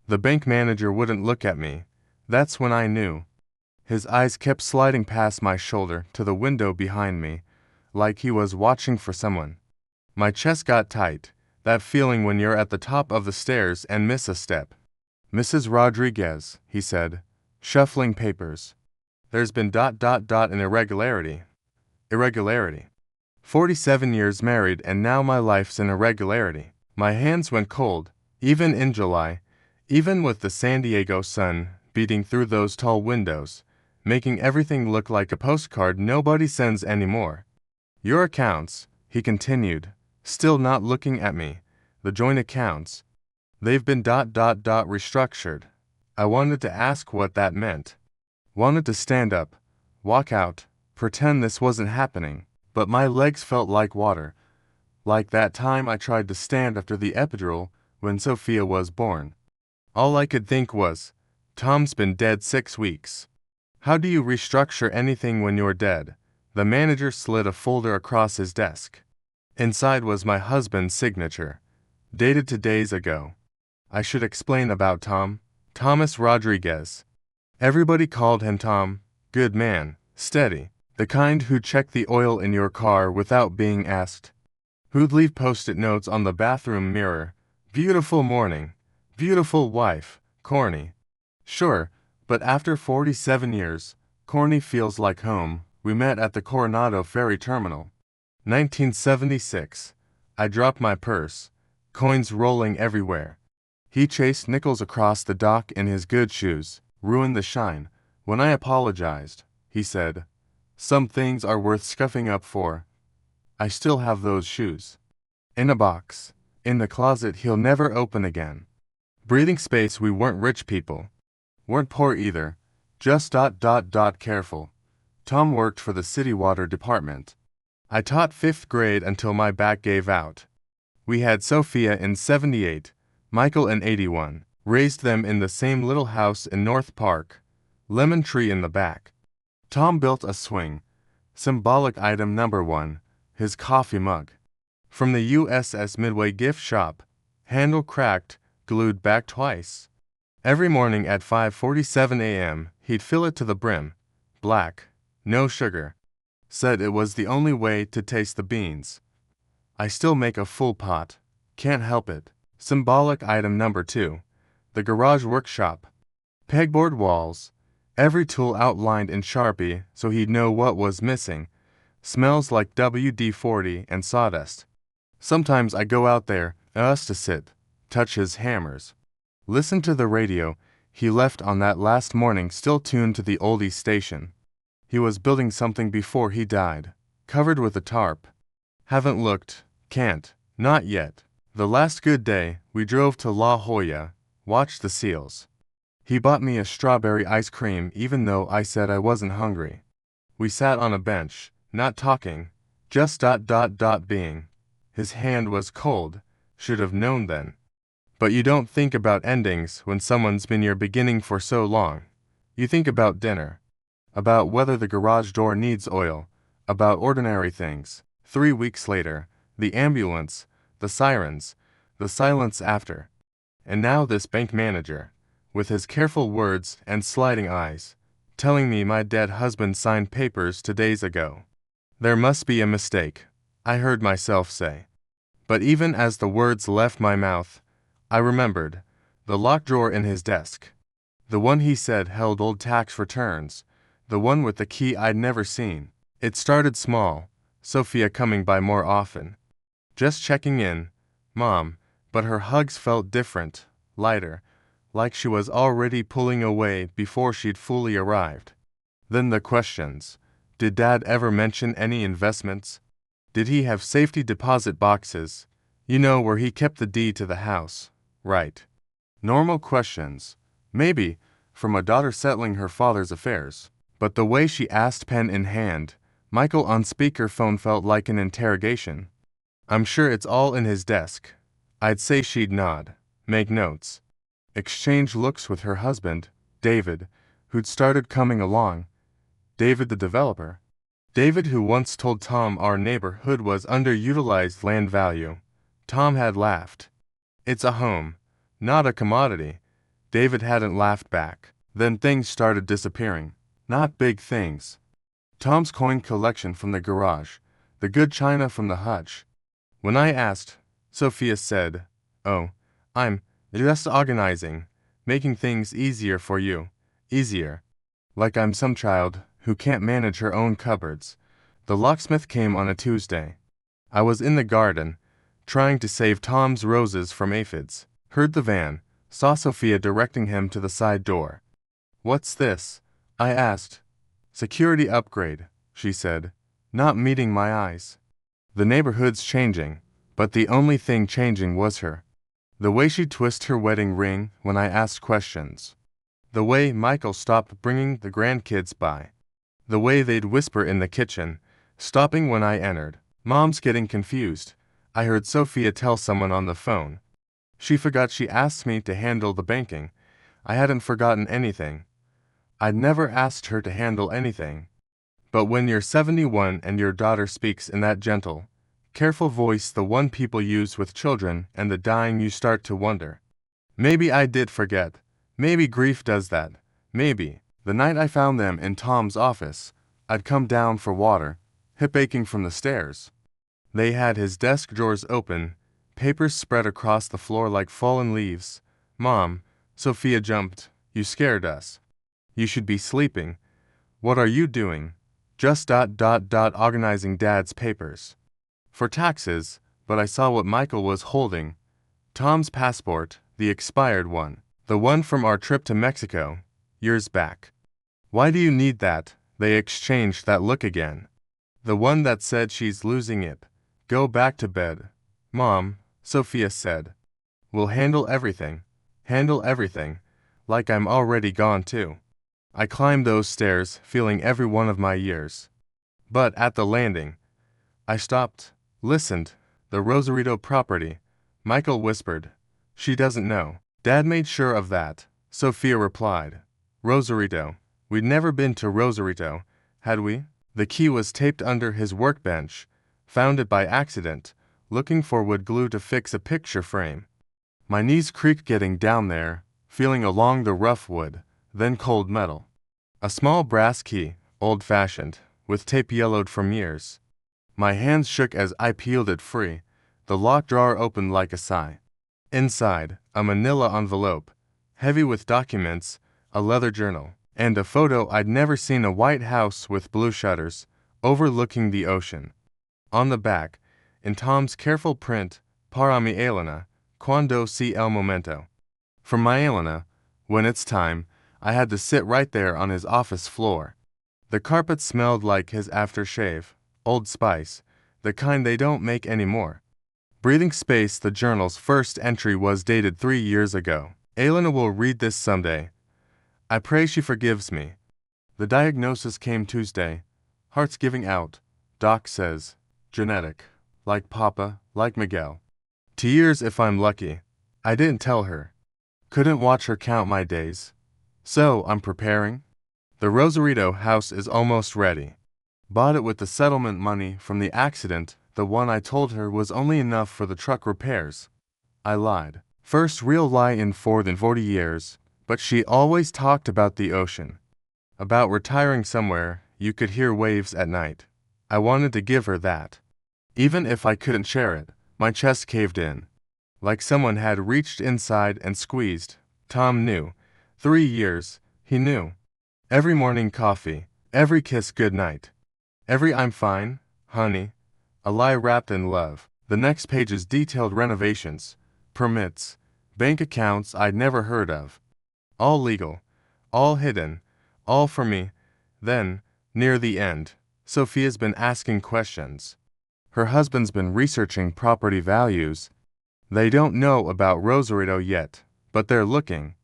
The bank manager wouldn't look at me. That's when I knew. His eyes kept sliding past my shoulder to the window behind me, like he was watching for someone. My chest got tight, that feeling when you're at the top of the stairs and miss a step. "Mrs. Rodriguez," he said, shuffling papers. "There's been ... an irregularity. Irregularity. 47 years married and now my life's an irregularity." My hands went cold, even in July, even with the San Diego sun beating through those tall windows, making everything look like a postcard nobody sends anymore. "Your accounts," he continued, still not looking at me, "the joint accounts, they've been ... restructured." I wanted to ask what that meant. Wanted to stand up, walk out, pretend this wasn't happening, but my legs felt like water, like that time I tried to stand after the epidural when Sophia was born. All I could think was, Tom's been dead 6 weeks. How do you restructure anything when you're dead? The manager slid a folder across his desk. Inside was my husband's signature, dated 2 days ago. I should explain about Tom. Thomas Rodriguez. Everybody called him Tom. Good man, steady, the kind who'd check the oil in your car without being asked. Who'd leave post-it notes on the bathroom mirror. Beautiful morning, beautiful wife, corny. Sure, but after 47 years, corny feels like home. We met at the Coronado Ferry Terminal. 1976. I dropped my purse, coins rolling everywhere. He chased nickels across the dock in his good shoes, ruined the shine. When I apologized, he said, "Some things are worth scuffing up for." I still have those shoes. In a box, in the closet he'll never open again. Breathing space. We weren't rich people. Weren't poor either. Just ... careful. Tom worked for the city water department. I taught 5th grade until my back gave out. We had Sophia in 78, Michael in 81, raised them in the same little house in North Park, lemon tree in the back. Tom built a swing, symbolic item number 1, his coffee mug. From the USS Midway gift shop, handle cracked, glued back twice. Every morning at 5:47 a.m., he'd fill it to the brim, black, no sugar. Said it was the only way to taste the beans. I still make a full pot, can't help it. Symbolic item number 2, the garage workshop. Pegboard walls, every tool outlined in Sharpie so he'd know what was missing. Smells like WD-40 and sawdust. Sometimes I go out there, to sit, touch his hammers. Listen to the radio he left on that last morning, still tuned to the oldies station. He was building something before he died, covered with a tarp. Haven't looked, can't, not yet. The last good day, we drove to La Jolla, watched the seals. He bought me a strawberry ice cream even though I said I wasn't hungry. We sat on a bench, not talking, just ... being. His hand was cold, should have known then. But you don't think about endings when someone's been your beginning for so long. You think about dinner, about whether the garage door needs oil, about ordinary things. 3 weeks later, the ambulance, the sirens, the silence after. And now this bank manager, with his careful words and sliding eyes, telling me my dead husband signed papers 2 days ago. There must be a mistake, I heard myself say. But even as the words left my mouth, I remembered the locked drawer in his desk. The one he said held old tax returns, the one with the key I'd never seen. It started small, Sophia coming by more often. Just checking in, Mom, but her hugs felt different, lighter, like she was already pulling away before she'd fully arrived. Then the questions. Did Dad ever mention any investments? Did he have safety deposit boxes? You know, where he kept the deed to the house, right? Normal questions, maybe, from a daughter settling her father's affairs. But the way she asked, pen in hand, Michael on speakerphone, felt like an interrogation. I'm sure it's all in his desk. I'd say she'd nod, make notes, exchange looks with her husband, David, who'd started coming along. David the developer. David who once told Tom our neighborhood was underutilized land value. Tom had laughed. It's a home, not a commodity. David hadn't laughed back. Then things started disappearing. Not big things. Tom's coin collection from the garage, the good china from the hutch. When I asked, Sophia said, "Oh, I'm just organizing, making things easier for you. Easier. Like I'm some child who can't manage her own cupboards." The locksmith came on a Tuesday. I was in the garden, trying to save Tom's roses from aphids. Heard the van, saw Sophia directing him to the side door. "What's this?" I asked. "Security upgrade," she said, not meeting my eyes. The neighborhood's changing, but the only thing changing was her. The way she'd twist her wedding ring when I asked questions. The way Michael stopped bringing the grandkids by. The way they'd whisper in the kitchen, stopping when I entered. "Mom's getting confused," I heard Sophia tell someone on the phone. She forgot she asked me to handle the banking. I hadn't forgotten anything. I'd never asked her to handle anything. But when you're 71 and your daughter speaks in that gentle, careful voice, the one people use with children and the dying, you start to wonder. Maybe I did forget. Maybe grief does that. Maybe. The night I found them in Tom's office, I'd come down for water, hip aching from the stairs. They had his desk drawers open, papers spread across the floor like fallen leaves. "Mom," Sophia jumped, "you scared us. You should be sleeping. What are you doing?" "Just organizing Dad's papers. For taxes," but I saw what Michael was holding. Tom's passport, the expired one. The one from our trip to Mexico, years back. "Why do you need that?" They exchanged that look again. "The one that said she's losing it. Go back to bed." "Mom," Sophia said. "We'll handle everything. Handle everything. Like I'm already gone too." I climbed those stairs, feeling every one of my years. But at the landing, I stopped, listened. "The Rosarito property," Michael whispered. "She doesn't know." "Dad made sure of that," Sophia replied. "Rosarito. We'd never been to Rosarito, had we?" The key was taped under his workbench. Found it by accident, looking for wood glue to fix a picture frame. My knees creaked getting down there, feeling along the rough wood, then cold metal. A small brass key, old-fashioned, with tape yellowed from years. My hands shook as I peeled it free. The locked drawer opened like a sigh. Inside, a manila envelope, heavy with documents, a leather journal, and a photo. I'd never seen a white house with blue shutters, overlooking the ocean. On the back, in Tom's careful print, "Para mi Elena, cuando sea el momento." For my Elena, when it's time. I had to sit right there on his office floor. The carpet smelled like his aftershave, Old Spice, the kind they don't make anymore. Breathing space. The journal's first entry was dated 3 years ago. "Elena will read this someday. I pray she forgives me." The diagnosis came Tuesday. "Heart's giving out. Doc says. Genetic. Like Papa, like Miguel. 2 years if I'm lucky." I didn't tell her. Couldn't watch her count my days. So I'm preparing. The Rosarito house is almost ready. Bought it with the settlement money from the accident. The one I told her was only enough for the truck repairs. I lied. First real lie in 40 years, but she always talked about the ocean. About retiring somewhere you could hear waves at night. I wanted to give her that. Even if I couldn't share it, my chest caved in. Like someone had reached inside and squeezed. Tom knew. 3 years, he knew. Every morning coffee, every kiss goodnight. Every "I'm fine, honey," a lie wrapped in love. The next pages detailed renovations, permits, bank accounts I'd never heard of. All legal, all hidden, all for me. Then, near the end, Sophia's been asking questions. Her husband's been researching property values. They don't know about Rosarito yet, but they're looking.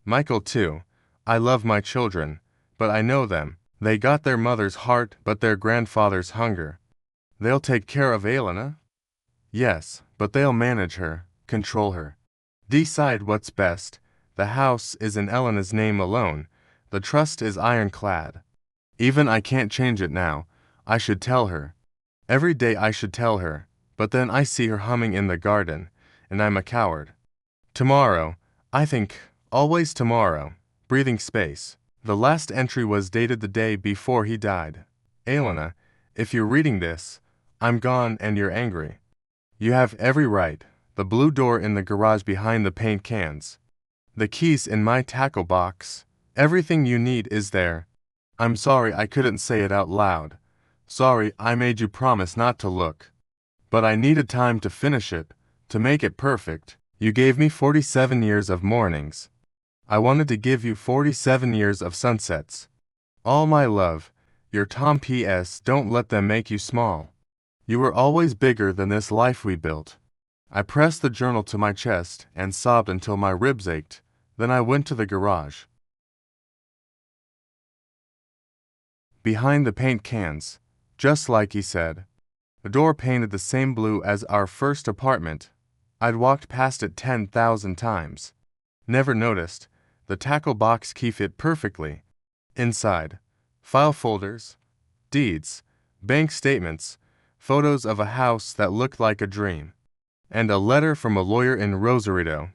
Michael too. I love my children, but I know them. They got their mother's heart but their grandfather's hunger. They'll take care of Elena? Yes, but they'll manage her, control her. Decide what's best. The house is in Elena's name alone. The trust is ironclad. Even I can't change it now. I should tell her. Every day I should tell her, but then I see her humming in the garden, and I'm a coward. Tomorrow, I think, Always tomorrow. Breathing space. The last entry was dated the day before he died. Elena, if you're reading this, I'm gone and you're angry. You have every right. The blue door in the garage behind the paint cans. The keys in my tackle box. Everything you need is there. I'm sorry I couldn't say it out loud. Sorry I made you promise not to look. But I needed time to finish it, to make it perfect. You gave me 47 years of mornings. I wanted to give you 47 years of sunsets. All my love, your Tom. P.S. Don't let them make you small. You were always bigger than this life we built. I pressed the journal to my chest and sobbed until my ribs ached. Then I went to the garage. Behind the paint cans, just like he said. The door painted the same blue as our first apartment. I'd walked past it 10,000 times. Never noticed. The tackle box key fit perfectly. Inside, file folders, deeds, bank statements, photos of a house that looked like a dream, and a letter from a lawyer in Rosarito.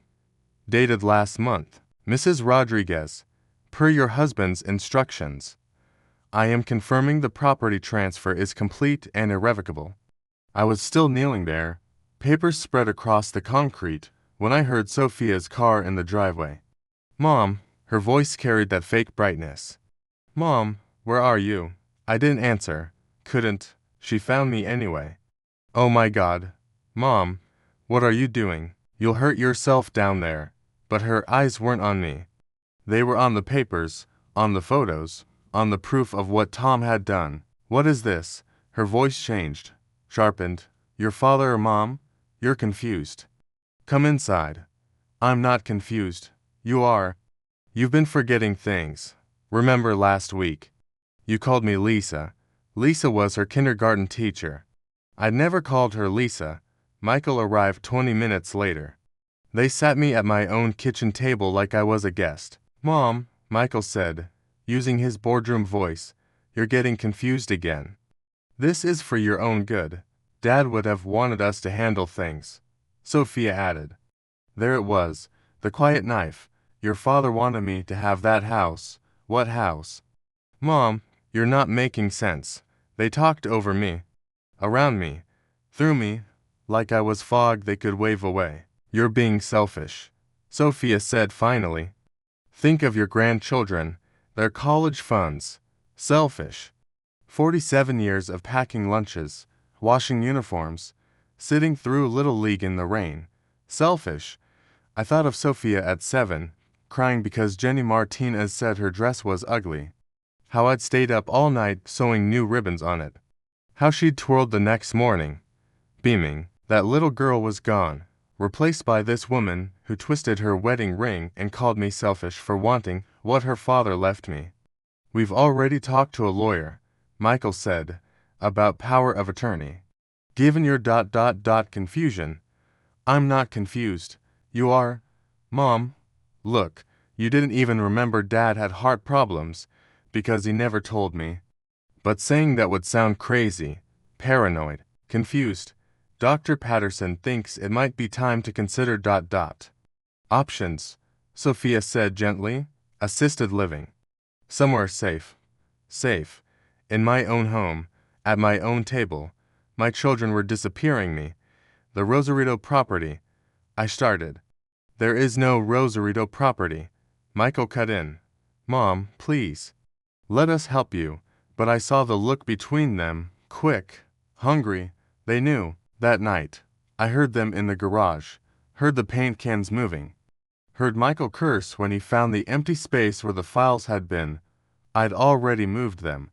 Dated last month. Mrs. Rodriguez, per your husband's instructions, I am confirming the property transfer is complete and irrevocable. I was still kneeling there, papers spread across the concrete, when I heard Sophia's car in the driveway. Mom, her voice carried that fake brightness. Mom, where are you? I didn't answer, couldn't, she found me anyway. Oh my God. Mom, what are you doing? You'll hurt yourself down there. But her eyes weren't on me. They were on the papers, on the photos, on the proof of what Tom had done. What is this? Her voice changed, sharpened. Your father or Mom? You're confused. Come inside. I'm not confused. You are. You've been forgetting things. Remember last week? You called me Lisa. Lisa was her kindergarten teacher. I'd never called her Lisa. Michael arrived 20 minutes later. They sat me at my own kitchen table like I was a guest. Mom, Michael said, using his boardroom voice, you're getting confused again. This is for your own good. Dad would have wanted us to handle things. Sophia added. There it was, the quiet knife. Your father wanted me to have that house. What house? Mom, you're not making sense. They talked over me, around me, through me, like I was fog they could wave away. You're being selfish, Sophia said finally. Think of your grandchildren, their college funds. Selfish. 47 years of packing lunches, washing uniforms, sitting through Little League in the rain. Selfish. I thought of Sophia at 7, crying because Jenny Martinez said her dress was ugly. How I'd stayed up all night sewing new ribbons on it. How she'd twirled the next morning, beaming. That little girl was gone, replaced by this woman who twisted her wedding ring and called me selfish for wanting what her father left me. We've already talked to a lawyer, Michael said, about power of attorney. Given your confusion, I'm not confused. You are. Mom, look, you didn't even remember Dad had heart problems, because he never told me. But saying that would sound crazy, paranoid, confused. Dr. Patterson thinks it might be time to consider options, Sophia said gently. Assisted living. Somewhere safe. Safe. In my own home, at my own table. My children were disappearing me. The Rosarito property. I started. There is no Rosarito property. Michael cut in. Mom, please. Let us help you. But I saw the look between them, quick, hungry. They knew. That night, I heard them in the garage, heard the paint cans moving, heard Michael curse when he found the empty space where the files had been. I'd already moved them,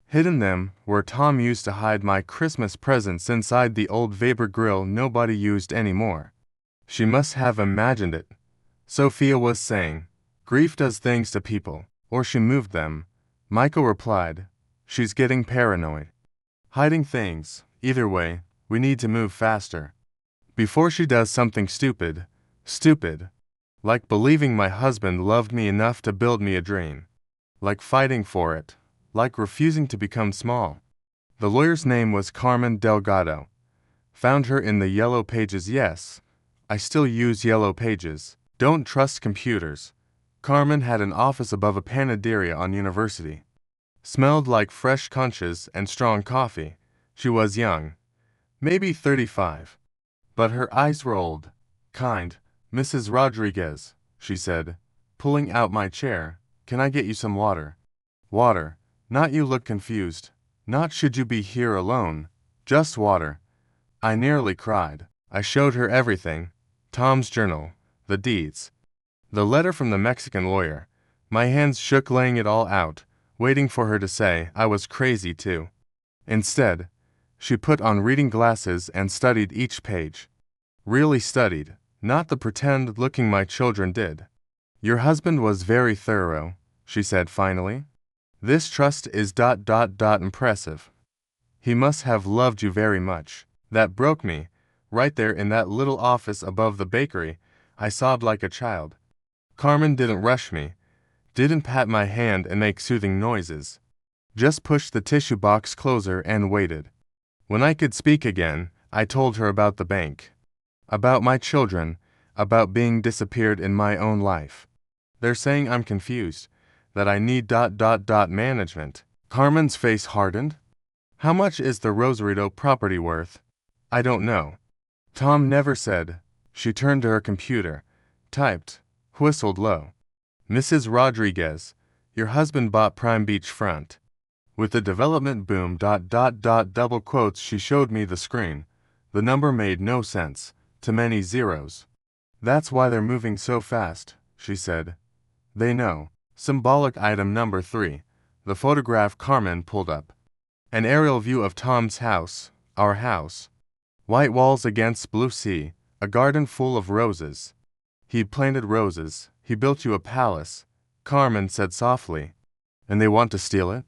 hidden them where Tom used to hide my Christmas presents inside the old Weber grill nobody used anymore. She must have imagined it. Sophia was saying, grief does things to people, or she moved them. Michael replied, she's getting paranoid. Hiding things, either way. We need to move faster. Before she does something stupid, like believing my husband loved me enough to build me a dream, like fighting for it, like refusing to become small. The lawyer's name was Carmen Delgado. Found her in the Yellow Pages. Yes, I still use Yellow Pages. Don't trust computers. Carmen had an office above a panaderia on University. Smelled like fresh conchas and strong coffee. She was young, maybe 35. But her eyes were old. Kind. "Mrs. Rodriguez," she said, pulling out my chair, "can I get you some water?" "Water. Not you look confused. Not should you be here alone. Just water." I nearly cried. I showed her everything. Tom's journal, the deeds, the letter from the Mexican lawyer. My hands shook laying it all out, waiting for her to say I was crazy too. Instead, she put on reading glasses and studied each page. Really studied, not the pretend-looking my children did. "Your husband was very thorough," she said finally. "This trust is impressive. He must have loved you very much." That broke me. Right there in that little office above the bakery, I sobbed like a child. Carmen didn't rush me, didn't pat my hand and make soothing noises. Just pushed the tissue box closer and waited. When I could speak again, I told her about the bank. About my children, about being disappeared in my own life. "They're saying I'm confused, that I need management." Carmen's face hardened. "How much is the Rosarito property worth?" "I don't know. Tom never said." She turned to her computer, typed, whistled low. "Mrs. Rodriguez, your husband bought Prime Beach Front." With the development boom double quotes she showed me the screen. The number made no sense. Too many zeros. "That's why they're moving so fast," she said. "They know." Symbolic item number 3. The photograph Carmen pulled up. An aerial view of Tom's house, our house. White walls against blue sea, a garden full of roses. "He planted roses, he built you a palace," Carmen said softly. "And they want to steal it?"